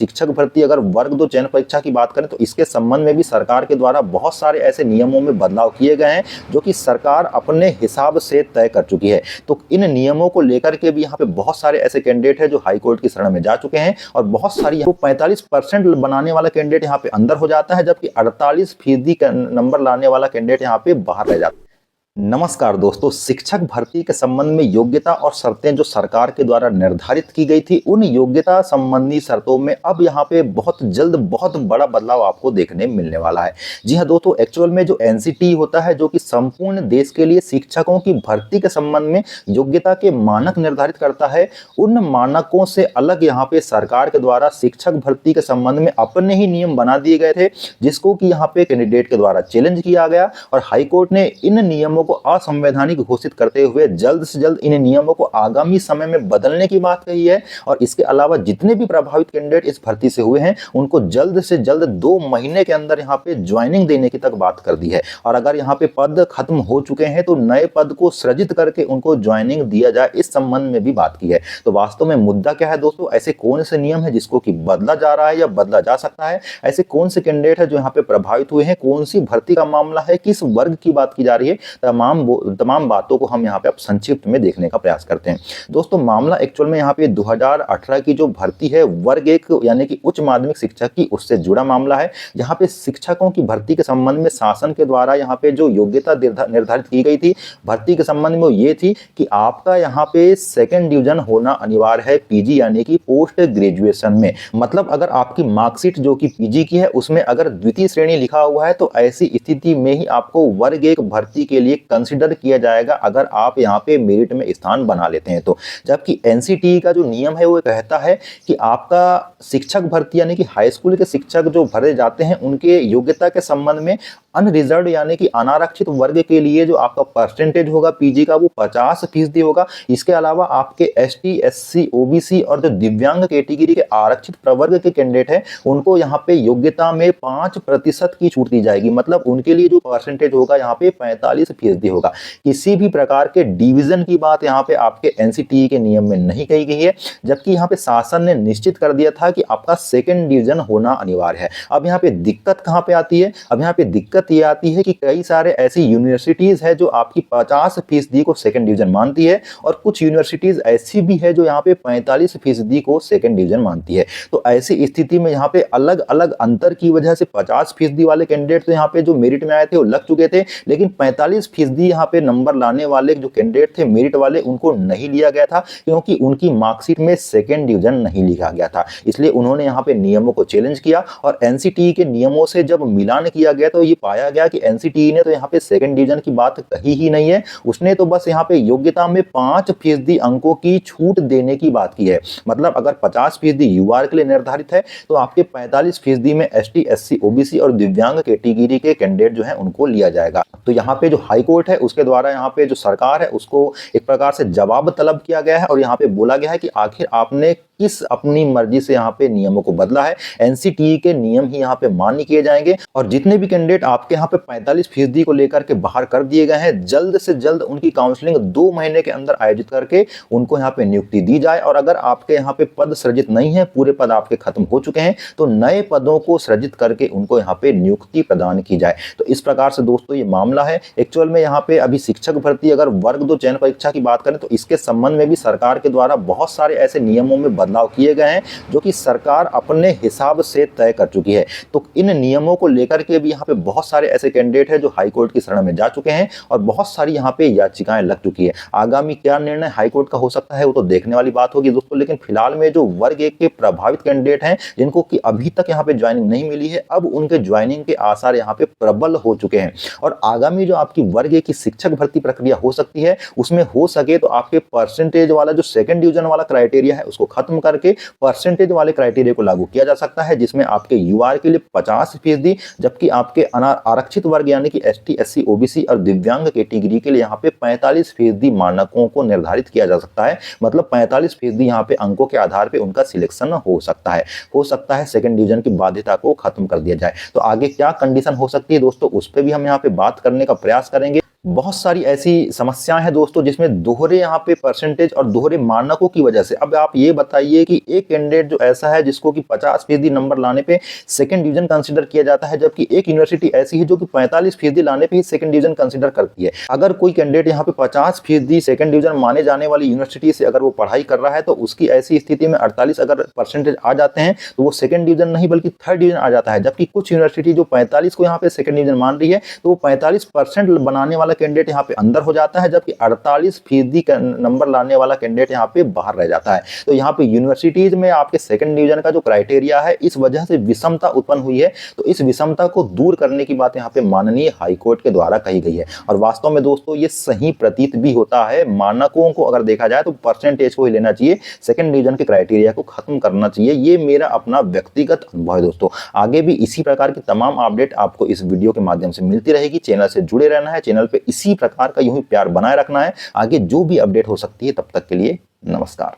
शिक्षक भर्ती अगर वर्ग 2 चयन परीक्षा की बात करें तो इसके संबंध में भी सरकार के द्वारा बहुत सारे ऐसे नियमों में बदलाव किए गए हैं जो कि सरकार अपने हिसाब से तय कर चुकी है। तो इन नियमों को लेकर के भी यहाँ पे बहुत सारे ऐसे कैंडिडेट हैं जो हाई कोर्ट की शरण में जा चुके हैं और बहुत सारी 45% बनाने वाला कैंडिडेट यहाँ पे अंदर हो जाता है, जबकि 48% नंबर लाने वाला कैंडिडेट यहाँ पे बाहर रह जाता है। नमस्कार दोस्तों, शिक्षक भर्ती के संबंध में योग्यता और शर्तें जो सरकार के द्वारा निर्धारित की गई थी, उन योग्यता संबंधी शर्तों में अब यहाँ पे बहुत जल्द बहुत बड़ा बदलाव आपको देखने मिलने वाला है। जी हाँ दोस्तों, एक्चुअल में जो एनसीटी होता है जो कि संपूर्ण देश के लिए शिक्षकों की भर्ती के संबंध में योग्यता के मानक निर्धारित करता है, उन मानकों से अलग यहाँ पे सरकार के द्वारा शिक्षक भर्ती के संबंध में अपने ही नियम बना दिए गए थे, जिसको कि यहाँ पे कैंडिडेट के द्वारा चैलेंज किया गया और हाईकोर्ट ने इन नियमों को असंवैधानिक घोषित करते हुए जल्द से जल्द इन नियमों को आगामी समय में बदलने की बात कही है। और इसके अलावा जितने भी प्रभावित कैंडिडेट इस भर्ती से हुए हैं उनको जल्द से जल्द 2 महीने के अंदर यहाँ पे ज्वाइनिंग देने की तक बात कर दी है। और अगर यहाँ पे पद खत्म हो चुके हैं तो नए पद को सृजित करके उनको ज्वाइनिंग दिया जाए, इस संबंध में भी बात की है। तो वास्तव में मुद्दा क्या है दोस्तों, ऐसे कौन से नियम है जिसको कि बदला जा रहा है या बदला जा सकता है, ऐसे कौन से कैंडिडेट है जो यहाँ पे प्रभावित हुए हैं, कौन सी भर्ती का मामला है, किस वर्ग की बात की जा रही है, तमाम बातों को हम यहाँ पे अब संक्षिप्त में देखने का प्रयास करते हैं। दोस्तों, मामला एक्चुअल में यहाँ पे 2018 की जो भर्ती है वर्ग 1 यानी कि उच्च माध्यमिक शिक्षक की, उससे जुड़ा मामला है। जहाँ पे शिक्षकों की भर्ती के संबंध में शासन के द्वारा यहाँ पे जो योग्यता निर्धारित की गई थी भर्ती के संबंध में, वो ये थी कि आपका यहाँ पे 2nd डिवीजन होना अनिवार्य है पीजी यानी कि पोस्ट ग्रेजुएशन में। मतलब अगर आपकी मार्कशीट जो कि पीजी की है उसमें अगर द्वितीय श्रेणी लिखा हुआ है तो ऐसी स्थिति में ही आपको वर्ग 1 भर्ती के लिए कंसिडर किया जाएगा अगर आप यहाँ पे मेरिट में स्थान बना लेते हैं तो। जबकि एनसीटी का जो नियम है वो कहता है कि आपका शिक्षक भर्ती यानी कि हाई स्कूल के शिक्षक जो भरे जाते हैं उनके योग्यता के संबंध में अनरिजर्व यानी कि अनारक्षित वर्ग के लिए जो आपका परसेंटेज होगा पीजी का वो 50% होगा। इसके अलावा आपके एसटी, एससी, ओबीसी और जो दिव्यांग कैटेगरी के आरक्षित प्रवर्ग के कैंडिडेट हैं उनको यहाँ पे योग्यता में 5% की छूट दी जाएगी। मतलब उनके लिए जो परसेंटेज होगा यहाँ पे 45% होगा। किसी भी प्रकार के डिवीजन की बात यहाँ पे आपके एनसीटी के नियम में नहीं कही गई है, जबकि यहाँ पे शासन ने निश्चित कर दिया था कि आपका 2nd डिवीजन होना अनिवार्य है। अब यहाँ पे दिक्कत कहाँ पे आती है? अब यहाँ पे दिक्कत ये आती है कि कई सारे ऐसी यूनिवर्सिटीज है जो आपकी 50% को 2nd डिवीजन मानती है और कुछ यूनिवर्सिटीज ऐसी भी है जो यहाँ पे 45% को 2nd डिवीजन मानती है। तो ऐसी स्थिति में यहाँ पे अलग अलग अंतर की वजह से 50% वाले कैंडिडेट तो यहाँ पे जो मेरिट में आए थे वो लग चुके थे, लेकिन 45% यहाँ पे नंबर लाने वाले जो कैंडिडेट थे मेरिट वाले उनको नहीं लिया गया था, क्योंकि उनकी मार्कशीट में 2nd डिवीजन नहीं लिखा गया था। इसलिए उन्होंने यहाँ पे नियमों को चैलेंज किया और एनसीटी के नियमों से जब मिलान किया गया तो ये पाया गया कि एनसीटी ने तो यहाँ पे 2nd डिवीजन की बात कही ही नहीं है। उसने तो बस यहाँ पे योग्यता में 5% अंकों की छूट देने की बात की है। मतलब अगर 50% यूआर के लिए निर्धारित है तो आपके 45% में एसटी, एससी, ओबीसी और दिव्यांग कैटेगरी के कैंडिडेट जो है उनको लिया जाएगा। तो यहाँ पे जो हाई कोर्ट है उसके द्वारा यहाँ पे जो सरकार है उसको एक प्रकार से जवाब तलब किया गया है और यहाँ पे बोला गया है कि आखिर आपने किस अपनी मर्जी से यहाँ पे नियमों को बदला है। एनसीटी के नियम ही यहाँ पे मान्य किए जाएंगे और जितने भी कैंडिडेट आपके यहाँ पे 45% को लेकर के बाहर कर दिए गए हैं, जल्द से जल्द उनकी काउंसलिंग 2 महीने के अंदर आयोजित करके उनको यहाँ पे नियुक्ति दी जाए। और अगर आपके यहाँ पे पद सृजित नहीं है, पूरे पद आपके खत्म हो चुके हैं, तो नए पदों को सृजित करके उनको यहाँ पे नियुक्ति प्रदान की जाए। तो इस प्रकार से दोस्तों ये मामला है। एक्चुअल में यहाँ पे अभी शिक्षक भर्ती अगर वर्ग 2 चयन परीक्षा की बात करें तो इसके संबंध में भी सरकार के द्वारा बहुत सारे ऐसे नियमों में बदलाव किए गए हैं जो कि सरकार अपने हिसाब से तय कर चुकी है। तो इन नियमों को लेकर के भी यहाँ पे बहुत सारे ऐसे कैंडिडेट हैं जो हाई कोर्ट की शरण में जा चुके हैं और बहुत सारी यहाँ पे याचिकाएं लग चुकी है। आगामी क्या निर्णय हाई कोर्ट का हो सकता है वो तो देखने वाली बात होगी दोस्तों, लेकिन फिलहाल में जो वर्ग 1 के प्रभावित कैंडिडेट हैं जिनको कि अभी तक यहाँ पे ज्वाइनिंग नहीं मिली है, अब उनके ज्वाइनिंग के आसार यहाँ पे प्रबल हो चुके हैं। और आगामी जो आपकी वर्ग 1 की शिक्षक भर्ती प्रक्रिया हो सकती है उसमें हो सके तो आपके परसेंटेज वाला जो 2nd डिवीजन वाला क्राइटेरिया है उसको खत्म करके परसेंटेज वाले क्राइटेरिया को लागू किया जा सकता है, जिसमें आपके यूआर के लिए 50%, जबकि आपके आरक्षित वर्ग यानी कि एसटी, एससी, ओबीसी और दिव्यांग कैटेगरी के लिए यहाँ पे 45% मानकों को निर्धारित किया जा सकता है। मतलब 45% यहाँ पे अंकों के आधार पे उनका सिलेक्शन हो सकता है। 2nd डिवीजन की बाध्यता को खत्म कर दिया जाए। तो आगे क्या कंडीशन हो सकती है दोस्तों, उस पर भी हम यहाँ पे बात करने का प्रयास करेंगे। बहुत सारी ऐसी समस्याएं हैं दोस्तों जिसमें दोहरे यहाँ पे परसेंटेज और दोहरे मानकों की वजह से। अब आप ये बताइए कि एक कैंडिडेट जो ऐसा है जिसको कि 50% नंबर लाने पे सेकंड डिवीजन कंसीडर किया जाता है, जबकि एक यूनिवर्सिटी ऐसी है जो कि 45% लाने पे ही सेकंड डिवीजन कंसीडर करती है। अगर कोई कैंडिडेट यहाँ पे 50% सेकंड डिवीजन माने जाने वाली यूनिवर्सिटी से अगर वो पढ़ाई कर रहा है तो उसकी ऐसी स्थिति में 48 अगर परसेंटेज आ जाते हैं तो वो सेकंड डिवीजन नहीं बल्कि थर्ड डिवीजन आ जाता है। जबकि कुछ यूनिवर्सिटी जो 45 को यहाँ पे सेकंड डिवीजन मान रही है तो वो 45% बनाने वाला कैंडिडेट यहाँ पे अंदर हो जाता है, जबकि 48% नंबर लाने वाला कैंडिडेट यहाँ पे बाहर रह जाता है। तो यहाँ पे यूनिवर्सिटीज में आपके सेकंड डिवीजन का जो क्राइटेरिया है इस वजह से विषमता उत्पन्न हुई है। तो इस विषमता को दूर करने की बात यहाँ पे माननीय हाईकोर्ट के द्वारा कही गई है और वास्तव में दोस्तों ये सही प्रतीत भी होता है। मानकों को अगर देखा जाए तो परसेंटेज को ही लेना चाहिए, सेकंड डिवीजन के क्राइटेरिया को खत्म करना चाहिए। ये मेरा अपना व्यक्तिगत अनुभव है दोस्तों। आगे भी इसी प्रकार की तमाम अपडेट आपको इस वीडियो के माध्यम से मिलती रहेगी। चैनल से जुड़े रहना है, चैनल पे इसी प्रकार का यूं ही प्यार बनाए रखना है। आगे जो भी अपडेट हो सकती है, तब तक के लिए नमस्कार।